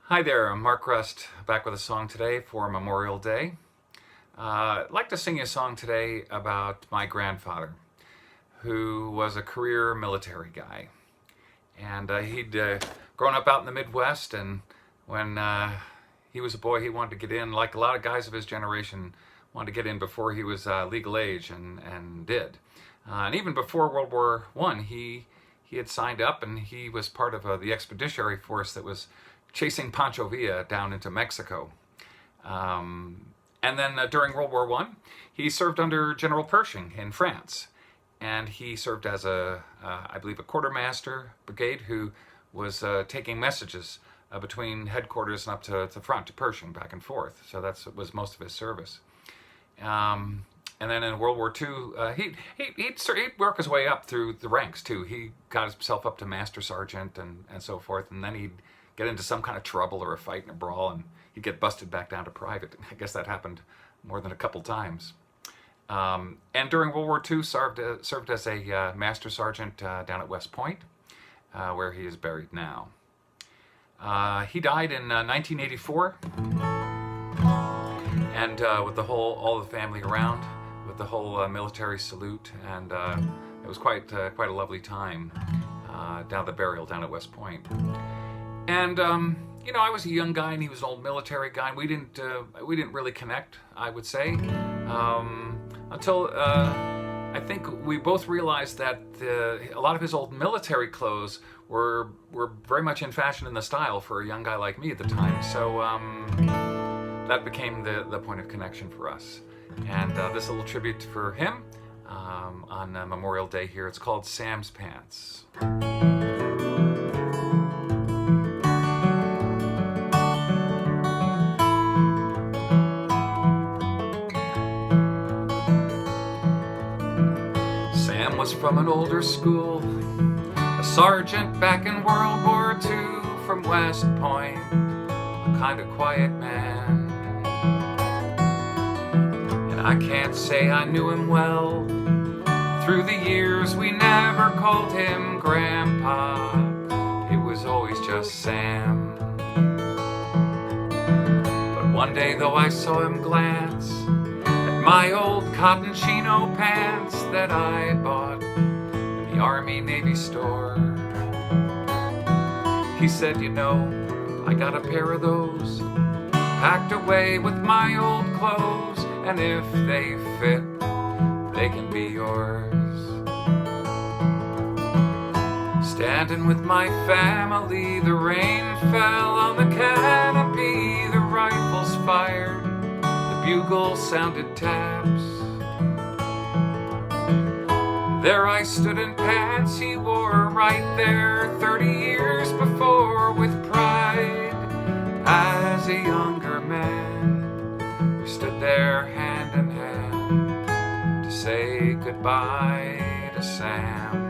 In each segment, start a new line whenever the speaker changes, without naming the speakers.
Hi there, I'm Mark Rust, back with a song today for Memorial Day. I'd like to sing you a song today about my grandfather, who was a career military guy. And he'd grown up out in the Midwest, and when he was a boy, he wanted to get in, like a lot of guys of his generation, wanted to get in before he was legal age, and did. And even before World War I, he had signed up, and he was part of the expeditionary force that was chasing Pancho Villa down into Mexico. And then during World War I, he served under General Pershing in France. And he served as I believe, a quartermaster brigade who was taking messages between headquarters and up to the front to Pershing, back and forth. So that was most of his service. And then in World War II, he'd work his way up through the ranks too. He got himself up to master sergeant and so forth, and then he'd get into some kind of trouble or a fight and a brawl, and he'd get busted back down to private. I guess that happened more than a couple times. And during World War II, served as a master sergeant down at West Point, where he is buried now. He died in 1984, and with all the family around, with the whole military salute, and it was quite a lovely time down the burial down at West Point. And I was a young guy, and he was an old military guy, and we didn't really connect, I would say, until I think we both realized that a lot of his old military clothes were very much in fashion in the style for a young guy like me at the time. So that became the point of connection for us. And this little tribute for him on Memorial Day here. It's called Sam's Pants. Sam was from an older school, a sergeant back in World War II from West Point, a kind of quiet man. And I can't say I knew him well. Through the years we never called him Grandpa, it was always just Sam. But one day though I saw him glance at my old cotton chino pants that I bought in the Army Navy store. He said, I got a pair of those packed away with my old clothes, and if they fit, they can be yours. Standing with my family, the rain fell on the canopy, the rifles fired, the bugle sounded taps. There I stood in pants he wore right there 30 years before with pride. As a younger man, we stood there hand in hand to say goodbye to Sam.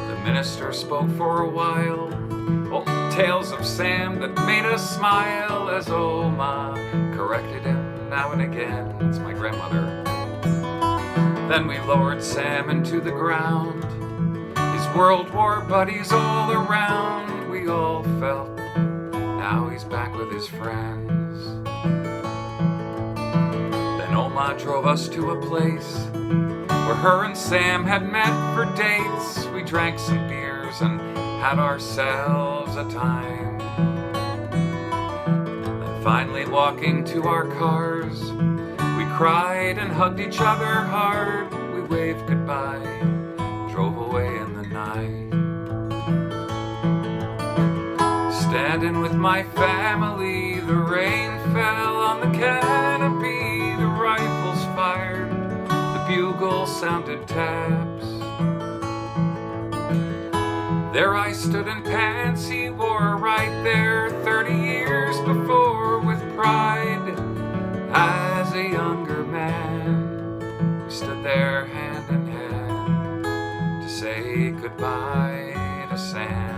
The minister spoke for a while, old tales of Sam that made us smile, as Oma corrected him now and again. It's my grandmother. Then we lowered Sam into the ground, his World War buddies all around. We all felt now he's back with his friends. Then Oma drove us to a place where her and Sam had met for dates. We drank some beers and had ourselves a time. Then finally walking to our cars, we cried and hugged each other hard. We waved goodbye, drove away in the night. Standing with my family, the rain fell on the canopy, the rifles fired, the bugle sounded taps. There I stood in pants he wore right there 30 years before with pride. As a younger man, we stood there hand in hand to say goodbye to Sam.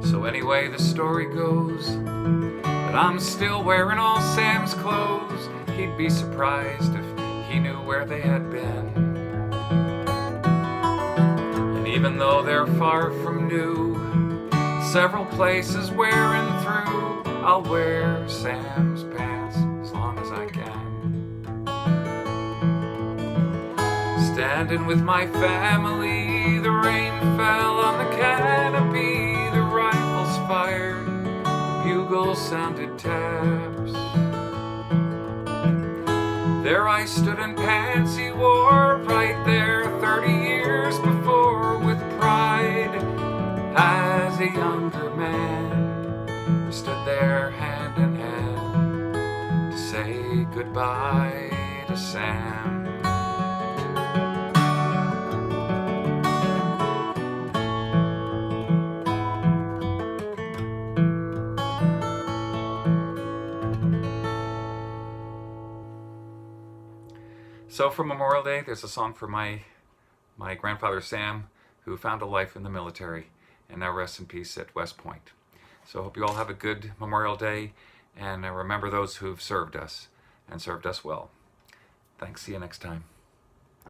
So Anyway, the story goes that I'm still wearing all Sam's clothes. He'd be surprised if he knew where they had been. And even though they're far from new, several places wearing through, I'll wear Sam's pants as long as I can. Standing with my family, the rain fell on the canopy, the rifles fired, the bugles sounded taps. There I stood in pants he wore, right there 30 years before, with pride as a younger man. We stood there hand in hand to say goodbye to Sam. So for Memorial Day, there's a song for my grandfather Sam, who found a life in the military and now rests in peace at West Point. So I hope you all have a good Memorial Day, and remember those who've served us and served us well. Thanks. See you next time.